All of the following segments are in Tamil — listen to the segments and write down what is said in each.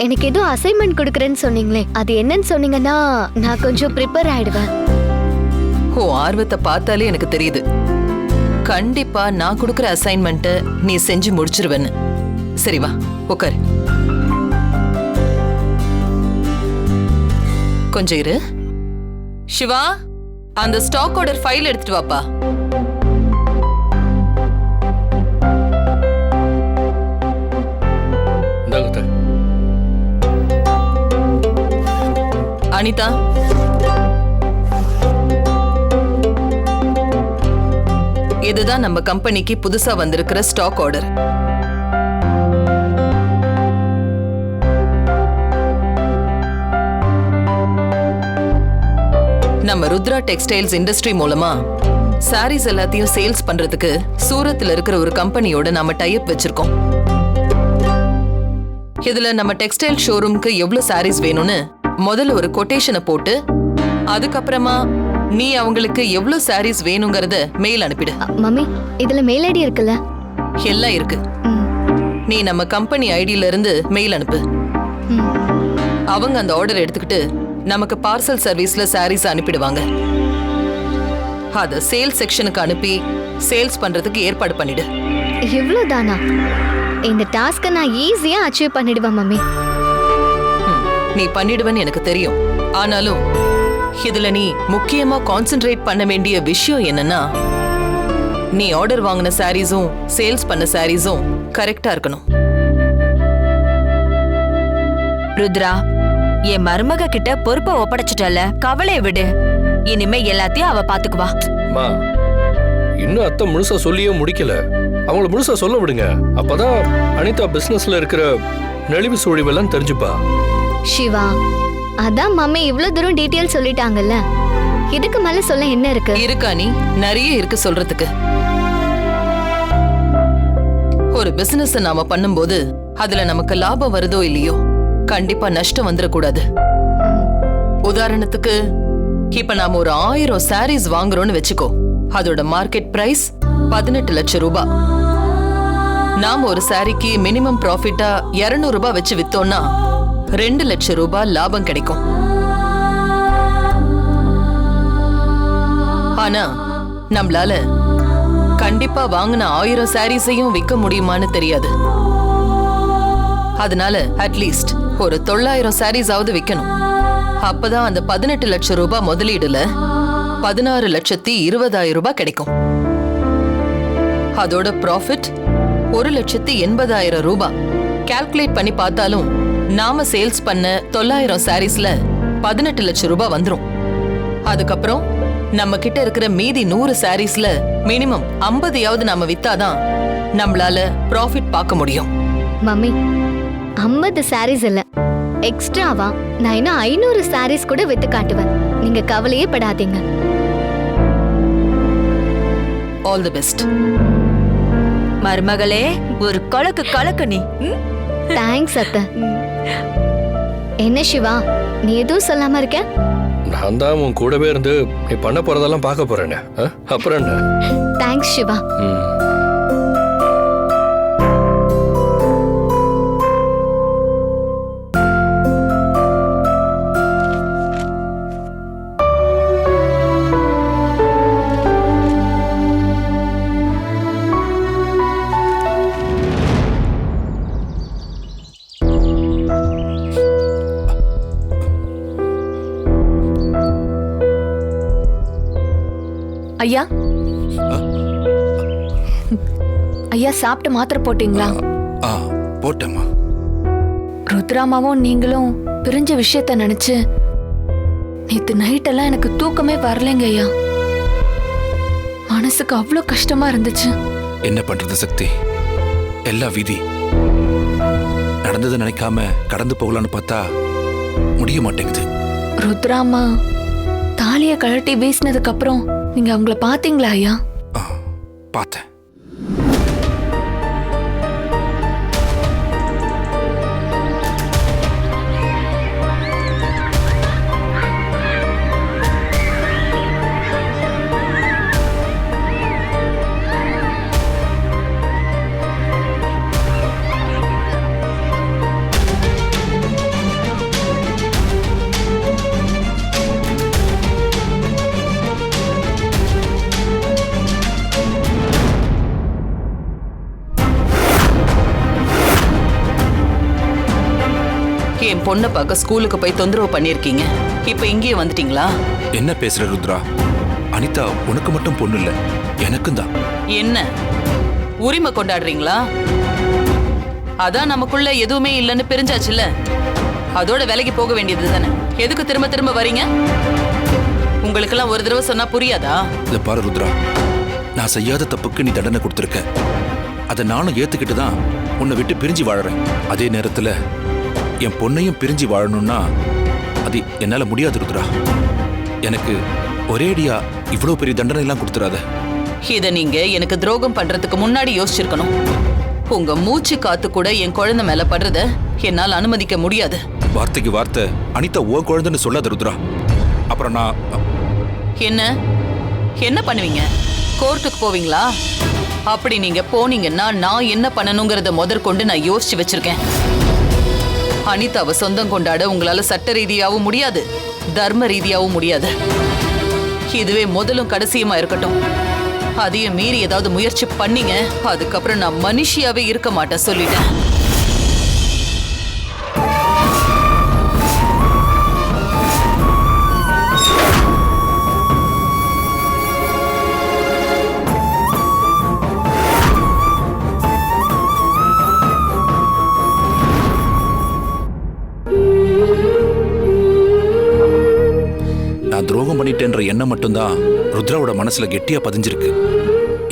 எனக்கு ஏதோ அசைன்மெண்ட் கொடுக்கறேன்னு சொன்னீங்களே, அது என்னன்னு சொன்னீங்கன்னா நான் கொஞ்சம் ப்ரிப்பேர் ஆயிடுவேன். ஓ ஆர்வத்தை பார்த்தாலே எனக்கு தெரியுது. கண்டிப்பா நான் கொடுக்கற அசைன்மெண்ட்டை நீ செஞ்சு முடிச்சிருவேன்னு. சரி வா உட்காரு. கொஞ்சம் இரு. சிவா, அந்த ஸ்டாக் ஆர்டர் ஃபைல் எடுத்துட்டு வாப்பா. அனிதா, இதுதான் நம்ம கம்பெனிக்கு புதுசா வந்திருக்கிற ஸ்டாக் ஆர்டர். நம்ம ருத்ரா டெக்ஸ்டைல்ஸ் இண்டஸ்ட்ரி மூலமா சாரீஸ் எல்லாத்தையும் சேல்ஸ் பண்றதுக்கு சூரத்ல இருக்கிற ஒரு கம்பெனியோட நாம டைப் வச்சிருக்கோம். இதுல நம்ம டெக்ஸ்டைல் ஷோரூம்க்கு எவ்வளவு சாரீஸ் வேணும்னு முதல்ல ஒரு கொட்டேஷனை போட்டு, அதுக்கப்புறமா நீ அவங்களுக்கு எவ்வளவு சாரீஸ் வேணுங்கறத மெயில் அனுப்பிடு. மம்மி, இதுல மெயில் ஐடி இருக்குல்ல? எல்லாம் இருக்கு. நீ நம்ம கம்பெனி ஐடியில இருந்து மெயில் அனுப்பு. அவங்க அந்த ஆர்டர் எடுத்துக்கிட்டு நமக்கு பார்சல் சர்வீஸ்ல சாரீஸ் அனுப்பிடுவாங்க. அத சேல்ஸ் செக்ஷனுக்கு அனுப்பி சேல்ஸ் பண்றதுக்கு ஏற்பாடு பண்ணிடு. இவ்வளவுதானா? இந்த டாஸ்க நான் ஈஸியா அச்சீவ் பண்ணிடுவேன் மம்மி. நீ பண்ணிடுவேன்னு எனக்கு தெரியும். ஆனாலும் இதுல நீ முக்கியமா கான்சென்ட்ரேட் பண்ண வேண்டிய விஷயம் என்னன்னா, நீ ஆர்டர் வாங்கின சாரீஸும் சேல்ஸ் பண்ண சாரீஸும் கரெக்டா இருக்கணும். ருத்ரா, என் மருமக கிட்ட பொறுப்பை ஒப்படைச்சிட்டல, கவலையை விடு. இனிமே எல்லாத்தையும் அவ பாத்துக்குவா. இன்னும் அத்தை முழுசா சொல்லியே முடிக்கல. அவங்கள முழுசா சொல்ல விடுங்க. அப்பதான் அனிதா பிசினஸ்ல இருக்கிற நெளிவு சூழிவெல்லாம் தெரிஞ்சுப்பா. சிவா, அதான் மம்மி இவ்வளவு தூரம் டீடைல் சொல்லிட்டாங்கல்ல, இதுக்கு மேல சொல்ல என்ன இருக்கு? இருக்கா நீ? நிறைய இருக்கு சொல்றதுக்கு. ஒரு பிசினஸ் நாம பண்ணும்போது அதுல நமக்கு லாபம் வருதோ இல்லையோ, கண்டிப்பா நஷ்டம் வந்துடக்கூடாது. உதாரணத்துக்கு இப்ப நாம ஒரு 1000 சாரீஸ் வாங்குறோம்னு வெச்சுக்கோ. அதோட மார்க்கெட் பிரைஸ் 18 லட்சம் ரூபாய். நாம ஒரு சாரிக்கு மினிமம் ப்ராஃபிட்டா 200 ரூபாய் வச்சு வித்தோம்னா 2 லட்சம் ரூபாய் லாபம் கிடைக்கும். ஆனா நம்மளால கண்டிப்பா வாங்கின 1000 சாரீஸையும் விற்க முடியுமான்னு தெரியாது. அதனால அட்லீஸ்ட் ஒரு 900 சாரீஸாவது விற்கணும். அப்பதான் அந்த 18 லட்சம் ரூபாய் முதலீடுல 16,20,000 ரூபாய் கிடைக்கும். அதோட ப்ராஃபிட் 1,80,000 ரூபாய். கால்குலேட் பண்ணி பார்த்தாலும் நாம சேல்ஸ் பண்ண 900 சாரீஸ்ல 18 லட்சம் ரூபாய் வந்துரும். அதுக்கப்புறம் நம்ம கிட்ட இருக்கிற மீதி 100 சாரீஸ்ல மினிமம் 50யாவது நாம வித்தாதான் நம்மளால ப்ராஃபிட் பார்க்க முடியும். மம்மி, 50 சாரீஸ் இல்ல, எக்ஸ்ட்ராவா நான் இன்னும் 500 சாரீஸ் கூட வித்து காட்டுவேன். நீங்க கவலையே படாதீங்க. All the best. மருமகளே, ஒரு கலக்கு கலக்கு நீ. தேங்க்ஸ் அத்தை. என்ன சிவா, நீ எதுவும் சொல்லாம இருக்க? நான் தான் உன் கூடவே இருந்து நீ பண்ண போறதெல்லாம் பார்க்க போறேன்னு. அப்புறம் என்ன? தேங்க்ஸ் சிவா. ஐயா, ஐயா சாப்பிட்டு மாத்திரை போட்டீங்களா? போட்டேம்மா. ருத்ராமாவும் நீங்களும் பிரிஞ்ச விஷயத்த நினைச்சு நேத்து நைட்டெல்லாம் எனக்கு தூக்கமே வரலைங்க ஐயா. மனசுக்கு அவ்வளோ கஷ்டமா இருந்துச்சு. என்ன பண்றது சக்தி, எல்லா விதி. நடந்ததை நினைக்காம கடந்து போகலான்னு பார்த்தா முடிய மாட்டேங்குது. ருத்ராமா தாலிய கழட்டி வீசினதுக்கு அப்புறம் நீங்க அவங்கள பாத்தீங்களா ஐயா? பார்த்தேன். பொண்ணை பார்க்க ஸ்கூலுக்கு போய் தொந்தரவு பண்ணிருக்கீங்க. இப்ப இங்கேயே வந்துட்டீங்களா? என்ன பேசுற ருத்ரா? அனிதா உனக்கு மட்டும் பொண்ணு இல்ல, எனக்கும் தான். என்ன உரிமை கொண்டாடுறீங்களா? அதான் நமக்குள்ள எதுவுமே இல்லைன்னு பிரிஞ்சாச்சுல்ல, அதோட வேலைக்கு போக வேண்டியது தானே. எதுக்கு திரும்ப திரும்ப வரீங்க? உங்களுக்கெல்லாம் ஒரு தடவை சொன்னா புரியாதா? இத பாரு ருத்ரா, நான் செய்யாத தப்புக்கு நீ தண்டனை கொடுத்துருக்க. அதை நானும் ஏத்துக்கிட்டு தான் உன்னை விட்டு பிரிஞ்சு வாழறேன். அதே நேரத்துல என் பொண்ணையும் பிரிஞ்சு வாழணும்னா அது என்னால முடியாது ருத்ரா. எனக்கு ஒரேடியா இவ்வளவு பெரிய தண்டனை எல்லாம் கொடுத்துறாத. இத நீங்க எனக்கு துரோகம் பண்றதுக்கு முன்னாடி யோசிச்சிருக்கணும். உங்க மூச்சு காத்து கூட என் குழந்தை மேல படுறத என்னால் அனுமதிக்க முடியாது. வார்த்தைக்கு வார்த்தை அனிதா ஓ குழந்தைன்னு சொல்லாத ருத்ரா. அப்புறம் நான் என்ன என்ன பண்ணுவீங்க? கோர்ட்டுக்கு போவீங்களா? அப்படி நீங்க போனீங்கன்னா நான் என்ன பண்ணணுங்கிறத முதற்கொண்டு நான் யோசிச்சு வச்சிருக்கேன். அனிதாவை சொந்தம் கொண்டாட உங்களால சட்ட ரீதியாவும் முடியாது, தர்ம ரீதியாவும் முடியாது. இதுவே முதலும் கடைசியுமா இருக்கட்டும். அதையும் மீறி ஏதாவது முயற்சி பண்ணீங்க, அதுக்கப்புறம் நான் மனுஷியாவே இருக்க மாட்டேன் சொல்லிட்டேன். நான் துரோகம் பண்ணிட்டேன்ற எண்ணம் மட்டும்தான் ருத்ராவோட மனசுல கெட்டியா பதிஞ்சிருக்கு.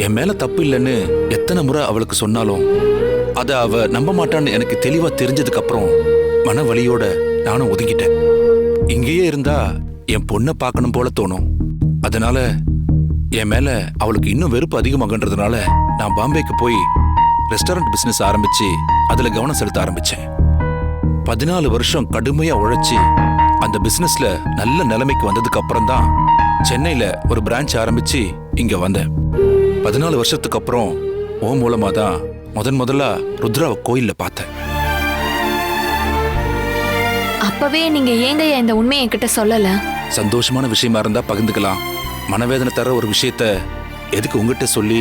என் மேல தப்பு இல்லைன்னு எத்தனை முறை அவளுக்கு சொன்னாலும் அதை அவ நம்ப மாட்டான்னு எனக்கு தெளிவா தெரிஞ்சதுக்கு அப்புறம் மன வலியோட நானும் ஒதுங்கிட்டேன். இங்கேயே இருந்தா என் பொண்ணை பார்க்கணும் போல தோணும். அதனால என் மேல அவளுக்கு இன்னும் வெறுப்பு அதிகமாகன்றதுனால நான் பாம்பேக்கு போய் ரெஸ்டாரண்ட் பிசினஸ் ஆரம்பிச்சு அதுல கவனம் செலுத்த ஆரம்பிச்சேன். 14 வருஷம் கடுமையா உழைச்சி அந்த பிசினஸ்ல நல்ல நிலைமைக்கு வந்ததுக்கு அப்புறம் தான் சென்னையில ஒரு பிரான்ச் ஆரம்பிச்சு இங்க வந்தேன். 14 வருஷத்துக்கு அப்புறம் ஓ மூலமா தான் முதல்ல ருத்ராவை கோயில்ல பார்த்தேன். அப்பவே நீங்க ஏங்கய்யா இந்த உண்மையை என்கிட்ட சொல்லல? சந்தோஷமான விஷயமா இருந்தா பகிர்ந்துக்கலாம். மனவேதனை தர ஒரு விஷயத்த எதுக்கு உங்ககிட்ட சொல்லி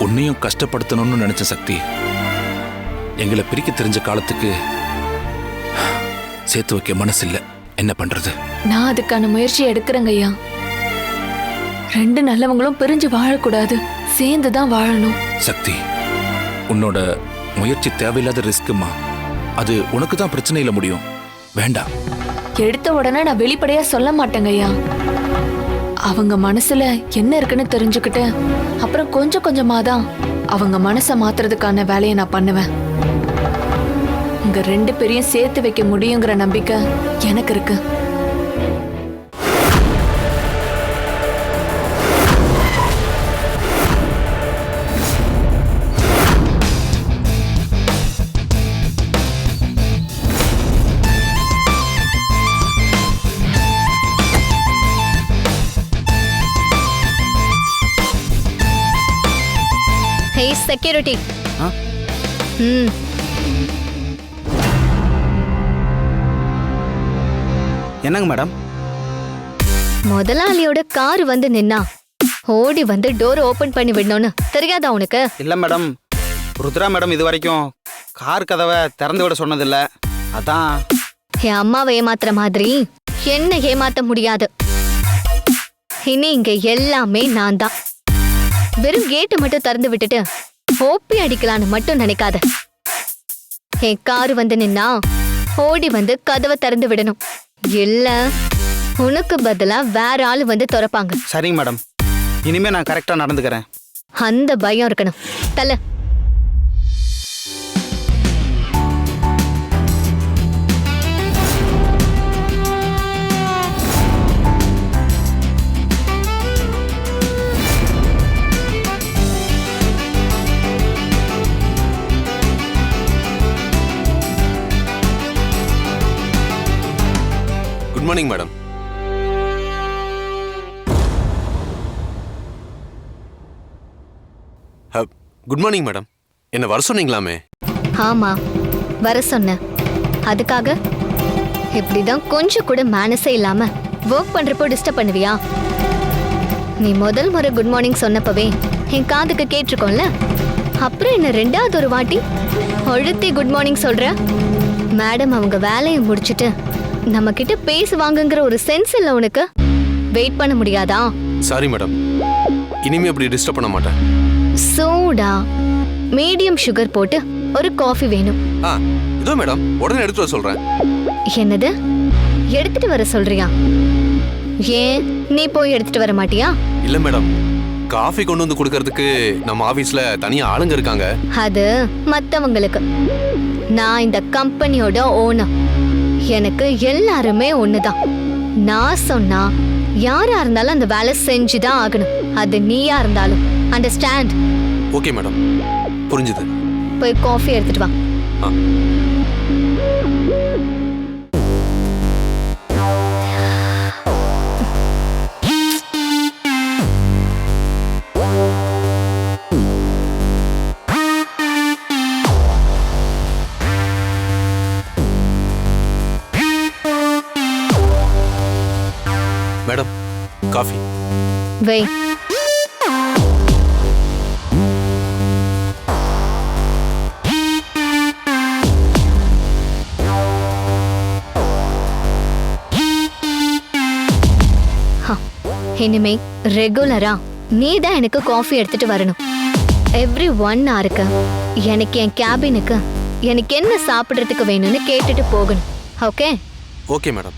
உன்னையும் கஷ்டப்படுத்தணும்னு நினைச்ச சக்தி. எங்களை பிரிக்க தெரிஞ்ச காலத்துக்கு சேர்த்து வைக்க மனசு இல்ல. என்ன பண்றது? நான் அதுக்கான முயற்சி எடுக்கிறேங்க ஐயா. 2 நல்லவங்களும் பிரிஞ்சு வாழக்கூடாது, சேர்ந்துதான் வாழணும். சக்தி, உன்னோட முயற்சி தேவையில்லாத ரிஸ்க்குமா. அது உனக்கு தான் பிரச்சனையில முடியும். வேண்டாம். எடுத்த உடனே நான் வெளிப்படையா சொல்ல மாட்டேங்க ஐயா. அவங்க மனசுல என்ன இருக்குன்னு தெரிஞ்சுக்கிட்டு அப்புறம் கொஞ்சம் கொஞ்சமா தான் அவங்க மனசை மாத்துறதுக்கான வேலையை நான் பண்ணுவேன். உங்க 2 பேரையும் சேர்த்து வைக்க முடியுங்கிற நம்பிக்கை எனக்கு இருக்கு. ஹே செக்யூரிட்டி. என்னங்க மேடம்? முதலாளியோட கார் வந்து நின்னா ஓடி வந்து டோர் ஓபன் பண்ணி விடணும்னு தெரியாதா உனக்கு? இல்ல மேடம், ருத்ரா மேடம் இது வரைக்கும் கார் கதவை திறந்து விட சொன்னதில்ல. அதான். என் அம்மாவை ஏமாத்துற மாதிரி என்ன ஏமாத்த முடியாது. இனி இங்க எல்லாமே நான் தான். வெறும் கேட்டு மட்டும் திறந்து விட்டுட்டு ஓப்பி அடிக்கலான்னு மட்டும் நினைக்காத. என் கார் வந்து நின்னா ஓடி வந்து கதவை திறந்து விடணும். இல்ல உனக்கு பதிலா வேற ஆளு வந்து திறப்பாங்க. சரிங்க மேடம், இனிமே நான் கரெக்டா நடந்துக்கிறேன். அந்த பயம் இருக்கணும். தல good morning madam. Good morning madam. என்ன வர சொன்னீங்களாமே? ஆமா வர சொன்ன. அதுக்காக இப்படிதான் கொஞ்சம் கூட மேனஸே இல்லாம ஒர்க் பண்றப்போ டிஸ்டர்ப் பண்ணுவியா? நீ முதல் முறை குட் மார்னிங் சொன்னப்பவே என் காதுக்கு கேட்டிருக்கோம்ல. அப்புறம் என்ன 2வது ஒரு வாட்டி அழுத்தி குட் மார்னிங் சொல்ற? மேடம் அவங்க வேலையை முடிச்சிட்டு நம்ம கிட்ட பேசுவாங்கங்கிற ஒரு சென்ஸ் இல்ல உனக்கு? வெயிட் பண்ண முடியாதா? சாரி மேடம், இனிமே அப்படி டிஸ்டர்ப் பண்ண மாட்டேன். சோடா மீடியம் சுகர் போட்டு ஒரு காஃபி வேணும். இதோ மேடம், உடனே எடுத்து வர சொல்றேன். என்னது எடுத்துட்டு வர சொல்றியா? ஏன் நீ போய் எடுத்துட்டு வர மாட்டியா? இல்ல மேடம், காஃபி கொண்டு வந்து கொடுக்கறதுக்கு நம்ம ஆபீஸ்ல தனியா ஆளுங்க இருக்காங்க. அது மத்தவங்களுக்கு. நான் இந்த கம்பெனியோட ஓனர். எனக்கு எல்லாருமே ஒண்ணுதான். நான் சொன்னா யாரா இருந்தாலும் அந்த வேலை செஞ்சுதான் ஆகணும். அது நீயா இருந்தாலும். அண்டர்ஸ்டாண்ட்? ஓகே மேடம், புரிஞ்சுது. போய் காஃபி எடுத்துட்டு வா. Madam, coffee. வை. இனிமே ரெகுலரா நீ தான் எனக்கு காஃபி எடுத்துட்டு வரணும். எவ்ரி 1 ஹவருக்கு எனக்கு என் கேபினுக்கு எனக்கு என்ன சாப்பிட்றதுக்கு வேணும்னு கேட்டுட்டு போகணும். ஓகே? Okay madam.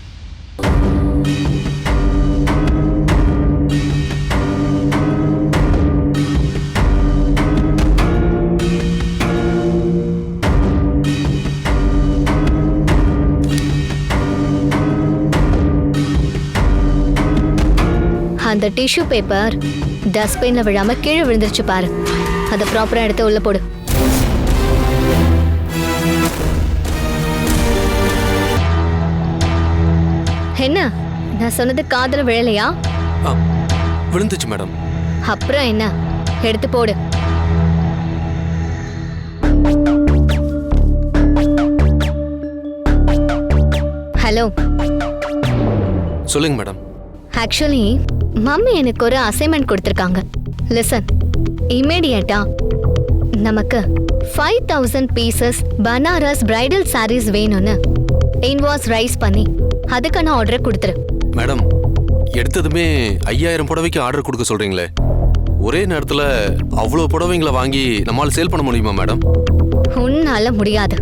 அந்த டிஷ்யூ பேப்பர் டஸ்ட்பின்ல விழாம கீழே விழுந்துருச்சு பாரு. அதை ப்ராப்பரா எடுத்து உள்ள போடு. என்ன நான் சொன்னது காதுல விழலையா? விழுந்துச்சு மேடம். அப்புறம் என்ன, எடுத்து போடு. ஹலோ, சொல்லுங்க மேடம். ஆக்சுவலி மம்மி எனக்கு ஒரு அசைன்மெண்ட் கொடுத்திருக்காங்க. லிசன், இமீடியட்டா நமக்கு 5000 பீசஸ் பனாரஸ் பிரைடல் சாரீஸ் வேணும்னு இன்வாய்ஸ் ரைஸ் பண்ணி அதுக்கான ஆர்டரை கொடுத்துரு. மேடம், எடுத்ததுமே 5000 புடவைக்கு ஆர்டர் கொடுக்க சொல்றீங்களே, ஒரே நேரத்துல அவ்வளோ புடவைங்களை வாங்கி நம்மளால சேல் பண்ண முடியுமா மேடம்? உன்னால முடியாது,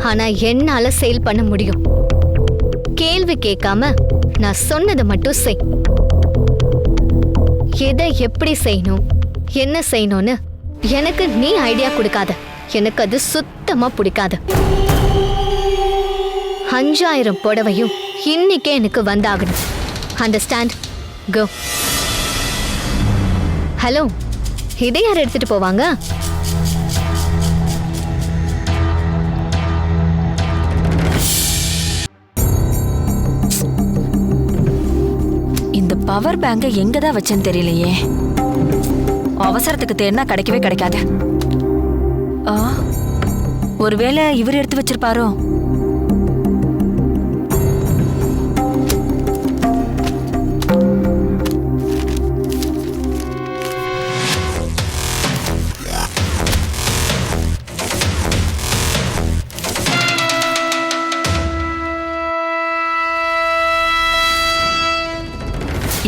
ஆனா என்னால சேல் பண்ண முடியும். கேள்வி கேட்காம நான் சொன்னதை மட்டும் செய். எதை எப்படி செய்யணும், என்ன செய்யணும்னு எனக்கு நீ ஐடியா கொடுக்காத. எனக்கு அது சுத்தமா பிடிக்காது. 5000 புடவையும் இன்னைக்கே எனக்கு வந்தாகணும். அண்டர்ஸ்டாண்ட்? கோ. ஹலோ, இதை யார் எடுத்துட்டு போவாங்க? இந்த பவர் பேங்க எங்கதான் வச்சேன்னு தெரியலையே. அவசரத்துக்கு தேடினா கிடைக்கவே கிடைக்காது. ஒருவேளை இவர் எடுத்து வச்சிருப்பாரோ?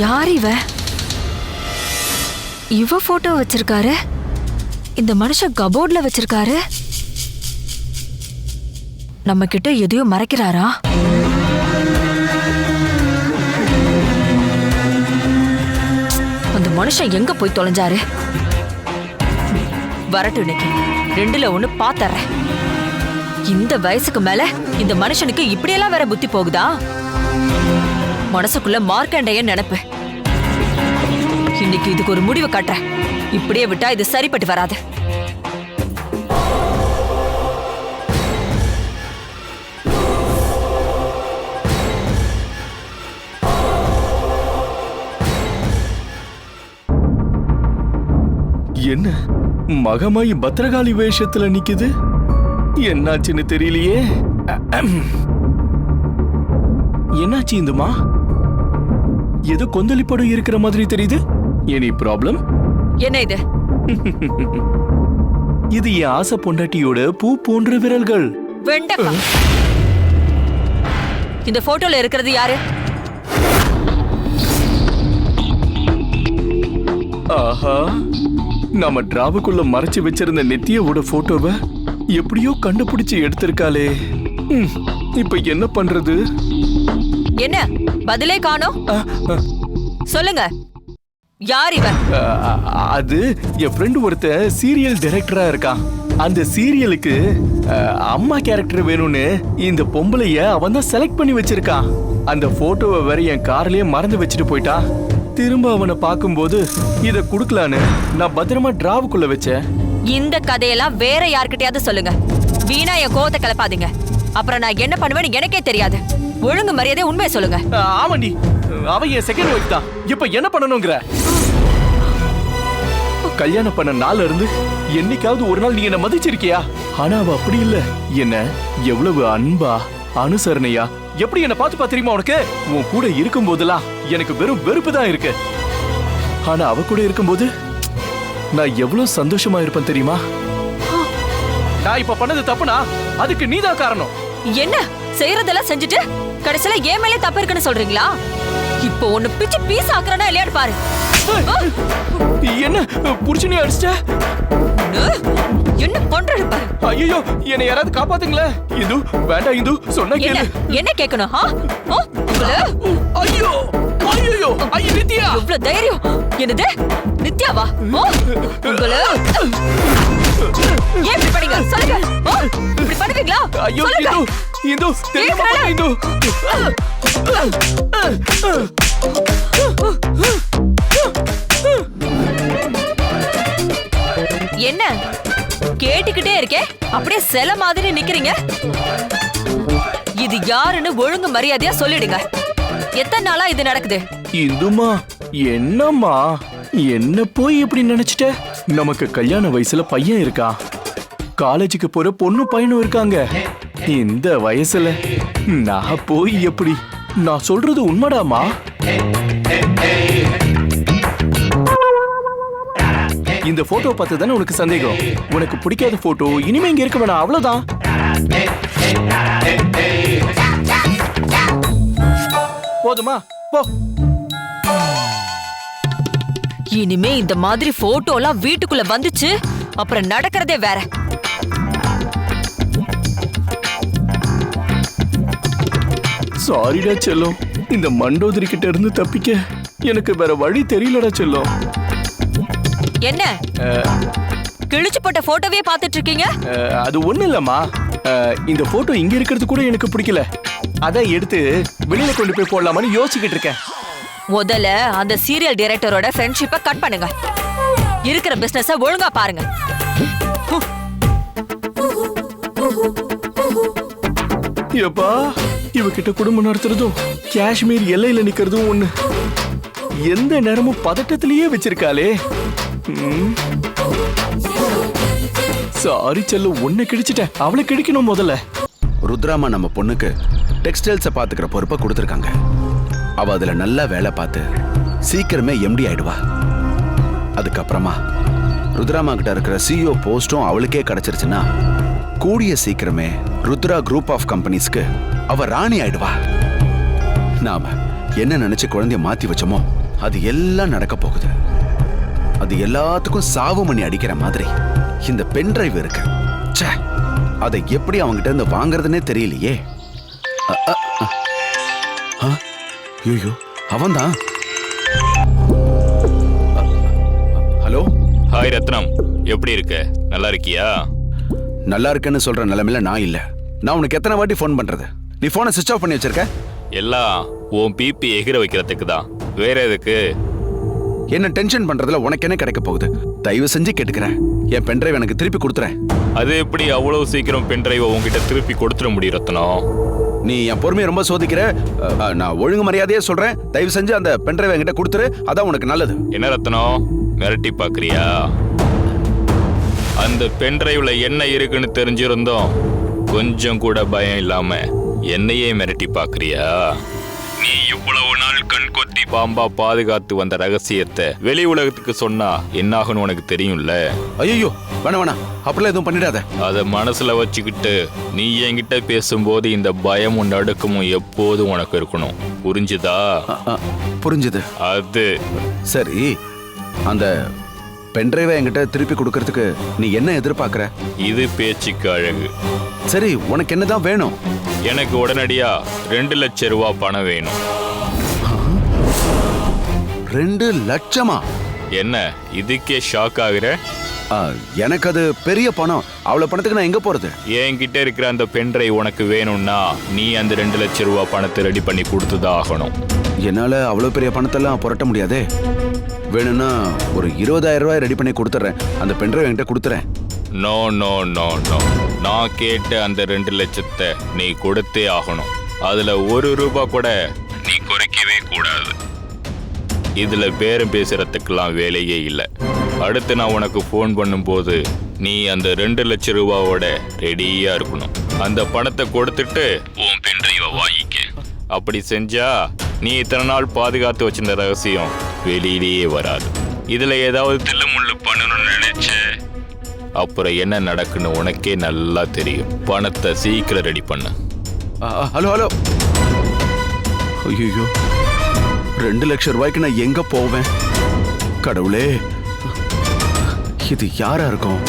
யார் இவ? இவ போட்டோ வச்சிருக்காரு. இந்த மனுஷன் கபோர்ட்ல வச்சிருக்காரு. நம்ம கிட்ட எதையோ மறைக்கிறாரா? அந்த மனுஷன் எங்க போய் தொலைஞ்சாரு? வரட்டு, இன்னைக்கு 2ல 1 பாத்தறேன். இந்த வயசுக்கு மேல இந்த மனுஷனுக்கு இப்படியெல்லாம் வேற புத்தி போகுதா? மனசுக்குள்ள மார்க்கண்டைய நினைப்பு. இன்னைக்கு இதுக்கு ஒரு முடிவு காட்டுறேன். இப்படியே விட்டா இது சரிப்பட்டு வராது. என்ன மகமாயி பத்திரகாளி வேஷத்துல நிக்குது? என்னாச்சுன்னு தெரியலையே. என்னாச்சு இந்துமா? ஏதோ கொந்தளிப்படம் இருக்கிற மாதிரி தெரியுது. Any problem? என்ன இது? இது என் ஆசை பொண்டாட்டியோட பூ போன்ற விரல்கள். வெண்டக்கா. இந்த போட்டோல இருக்கிறது யாரு? ஆஹா, நம்ம டிராவுக்குள்ள மறைச்சு வச்சிருந்த நித்யாவோட போட்டோவை எப்படியோ கண்டுபிடிச்சு எடுத்திருக்காளே. இப்ப என்ன பண்றது? என்ன பதிலே காணோம்? சொல்லுங்க, யார் இவன்? அது என் ஃப்ரெண்டு ஒருத்த சீரியல் டைரக்டரா இருக்கான். அந்த சீரியலுக்கு அம்மா கேரக்டர் வேணும்னு இந்த பொம்பளைய அவன் தான் செலக்ட் பண்ணி வச்சிருக்கான். அந்த போட்டோவை வேற என் கார்லயே மறந்து வச்சுட்டு போயிட்டான். திரும்ப அவனை பார்க்கும்போது இத குடுக்கலான்னு நான் பத்திரமா டிராவுக்குள்ள வச்சேன். இந்த கதையெல்லாம் வேற யார்கிட்டயாவது சொல்லுங்க. வீணா என் கோவத்தை கிளப்பாதீங்க. அப்புறம் நான் என்ன பண்ணுவேன்னு எனக்கே தெரியாது. ஒழுங்கு மரியாதை உண்மையை சொல்லுங்க. ஆமாண்டி, அவன் என் செகண்ட் ஒய்ஃப் தான். இப்ப என்ன பண்ணணுங்கிற? கல்யாணம் பண்ண நாள்ல இருந்து என்னைக்காவது ஒரு நாள் நீ என்ன மதிச்சிருக்கியா? ஆனா அவ அப்படி இல்ல. என்ன எவ்வளவு அன்பா அனுசரணையா எப்படி என்ன பார்த்து தெரியுமா உனக்கு? உன் கூட இருக்கும் போதெல்லாம் எனக்கு வெறும் வெறுப்பு தான் இருக்கு. ஆனா அவ கூட இருக்கும்போது நான் எவ்வளவு சந்தோஷமா இருப்பேன் தெரியுமா? நான் இப்ப பண்ணது தப்புனா அதுக்கு நீதான் காரணம். என்ன செய்யறதெல்லாம் செஞ்சுட்டு கடைசியில ஏன் மேலே தப்பு இருக்குன்னு சொல்றீங்களா? இப்போ ஒண்ணு பிச்சு பீஸ் ஆக்குறனா இல்லையான்னு பாரு. என்ன புடிச்சுனே அடிச்சிட்ட? என்ன பண்றது பாரு. ஐயோ, என்னை யாராவது காப்பாத்துங்களே. இந்து வேண்டாம், இந்து சொன்னா கேளு. என்ன கேட்கணும்? ஐயோ ஐயோ ஐயோ, நித்யா இவ்ளோ தைரியம்? என்னது நித்யாவா? உங்கள ஏன் இப்படி பண்ணீங்க சொல்லுங்க. இப்படி பண்ணுவீங்களா? ஐயோ இந்து, இந்து தெரியாம இந்து. என்ன கேட்டுக்கிட்டே இருக்கே, அப்படியே சில மாதிரி நிக்கிறீங்க. இது யாருன்னு ஒழுங்கு மரியாதையா சொல்லிடுங்க. எத்தனை நாளா இது நடக்குது? இந்துமா, என்னம்மா என்ன போய் இப்படி நினைச்சிட்ட? நமக்கு கல்யாண வயசுல பையன் இருக்கா, காலேஜுக்கு போற பொண்ணு பையனும் இருக்காங்க. இந்த வயசுல நான் போய் எப்படி? நான் சொல்றது உண்மைடாமா? இந்த போட்டோ பார்த்து தானே உனக்கு சந்தேகம். உனக்கு பிடிக்காத போட்டோ இனிமே இங்க இருக்க வேணாம், அவ்வளவுதான். போதுமா? போ. இனிமே இந்த மாதிரி போட்டோ எல்லாம் வீட்டுக்குள்ள வந்துச்சு அப்புறம் நடக்கிறதே வேற. சாரிடா செல்லம், இந்த மண்டோதரி கிட்ட இருந்து தப்பிக்க எனக்கு வேற வழி தெரியலடா செல்லம். என்ன கிழிச்சு போட்ட போட்டோவே பார்த்துட்டு இருக்கீங்க? அது ஒண்ணு இல்லம்மா, இந்த போட்டோ இங்க இருக்கிறது கூட எனக்கு பிடிக்கல. அதான் எடுத்து வெளியில கொண்டு போய் போடலாமான்னு யோசிச்சுக்கிட்டு இருக்கேன். முதல்ல அந்த சீரியல் டைரக்டரோட ஃப்ரெண்ட்ஷிப்பை கட் பண்ணுங்க. இருக்கிற பிசினஸ ஒழுங்கா பாருங்க. எப்பா, இவகிட்ட குடும்பம் நடத்துறதும் காஷ்மீர் எல்லையில நிக்கிறதும் ஒண்ணு. எந்த நேரமும் பதட்டத்திலேயே வச்சிருக்காளே. சாரி செல்ல, உன்னை கிழிச்சிட்டேன், அவளை கிழிக்கணும் முதல்ல. ருத்ராமா நம்ம பொண்ணுக்கு டெக்ஸ்டைல்ஸை பாத்துக்கிற பொறுப்பை கொடுத்துருக்காங்க. அவ அதுல நல்லா வேலை பார்த்து சீக்கிரமே எம்டி ஆயிடுவா. அதுக்கப்புறமா ருத்ராமா கிட்ட இருக்கிற சிஇஓ போஸ்டும் அவளுக்கே கிடைச்சிருச்சுன்னா கூடிய சீக்கிரமே ருத்ரா குரூப் ஆஃப் கம்பெனிஸ்க்கு அவ ராணி ஆயிடுவா. நாம என்ன நினைச்சு குழந்தைய மாத்தி வச்சோமோ அது எல்லாம் நடக்க போகுது. அது எல்லாத்துக்கும் சாவு மணி அடிக்கிற மாதிரி இந்த பென் டிரைவ் இருக்கு. அதை எப்படி அவங்கிட்ட இருந்து வாங்குறதுன்னே தெரியலையே. ஐயோ, அவன்தான். ஹலோ. ஹாய் ரத்னம், எப்படி இருக்க? நல்லா இருக்கியா? நல்லா இருக்கேன்னு சொல்ற நிலைமையில நான் இல்ல. நான் உனக்கு எத்தனை வாட்டி ஃபோன் பண்றது? நீ போனை சுவிட்ச் ஆஃப் பண்ணி வச்சிருக்க. எல்லாம் உன் பிபி எகிர வைக்கிறதுக்கு தான், வேற எதுக்கு? என்ன டென்ஷன் பண்றதுல உனக்கு என்ன கிடைக்க போகுது? தயவு செஞ்சு கேட்டுக்கிறேன், என் பென்ட்ரைவ் எனக்கு திருப்பி கொடுத்துறேன். அது எப்படி அவ்வளவு சீக்கிரம் பென்ட்ரைவை உங்ககிட்ட திருப்பி கொடுத்துட முடியும் ரத்னம்? நீ என் பொறுமையை ரொம்ப சோதிக்கிற. நான் ஒழுங்கு மரியாதையே சொல்றேன், தயவு செஞ்சு அந்த பென்ட்ரைவ் என்கிட்ட கொடுத்துரு, அதான் உனக்கு நல்லது. என்ன ரத்னம், மிரட்டி பாக்குறியா? அந்த பென்ட்ரைவ்ல என்ன இருக்குன்னு தெரிஞ்சிருந்தோம் கொஞ்சம் கூட பயம் இல்லாம என்னையே மிரட்டி பாக்குறியா? நீ இவ்வளவு நாள் கண்கொத்தி பாம்பா பாதுகாத்து வந்த ரகசியத்தை வெளி உலகத்துக்கு சொன்னா என்னாகணும் உனக்கு தெரியும்ல. ஐயோ வேணாம் வேணாம், அப்படிலாம் எதுவும் பண்ணிடாத. அத மனசுல வச்சுக்கிட்டு நீ என்கிட்ட பேசும்போது இந்த பயமும் நடுக்கமும் எப்போதும் உனக்கு இருக்கணும். புரிஞ்சுதா? புரிஞ்சுது. அது சரி, அந்த பென்ட்ரைவை என்கிட்ட திருப்பி கொடுக்கறதுக்கு நீ என்ன எதிர்பார்க்கற? இது பேச்சுக்கு அழகு. சரி, உனக்கு என்னதான் வேணும்? எனக்கு உடனடியா 2 லட்சம் ரூபாய் பணம் வேணும். 2 லட்சமா? என்ன இதுக்கே ஷாக் ஆகுற? எனக்கு அது பெரிய பணம். அவ்வளவு பணத்துக்கு நான் எங்க போறது? என்கிட்ட இருக்கிற அந்த பென்ட்ரைவ் உனக்கு வேணும்னா நீ அந்த 2 லட்சம் ரூபாய் பணத்தை ரெடி பண்ணி கொடுத்துதான் ஆகணும். என்னால அவ்வளவு பெரிய பணத்தெல்லாம் புரட்ட முடியாதே. வேணும்னா ஒரு 20,000 ரூபாய் ரெடி பண்ணி கொடுத்துறேன். அந்த பென்ட்ரைவ் என்கிட்ட கொடுத்துறேன். நோ நோ நோ நோ, நான் கேட்ட அந்த 2 லட்சத்தை நீ கொடுத்தே ஆகணும். அதுல 1 ரூபாய் கூட நீ குறைக்கவே கூடாது. இதுல பேரம் பேசுறதுக்கெல்லாம் வேலையே இல்லை. அடுத்து நான் உனக்கு ஃபோன் பண்ணும்போது நீ அந்த 2 லட்சம் ரூபாவோட ரெடியா இருக்கணும். அந்த பணத்தை கொடுத்துட்டு உன் பென்ட்ரைவை வாங்கிக்க. அப்படி செஞ்சா நீ இத்தனை நாள் பாதுகாத்து வச்சிருந்த ரகசியம் வெளியிலேயே வராது. இதுல ஏதாவது தில்லுமுள்ளு பண்ணணும்னு நினைச்ச அப்புறம் என்ன நடக்குன்னு உனக்கே நல்லா தெரியும். பணத்தை சீக்கிரம் ரெடி பண்ணு. Hello hello. ஐயோ, 2 லட்சம் ரூபாய்க்கு நான் எங்க போவேன்? கடவுளே, இது யாரா இருக்கும்?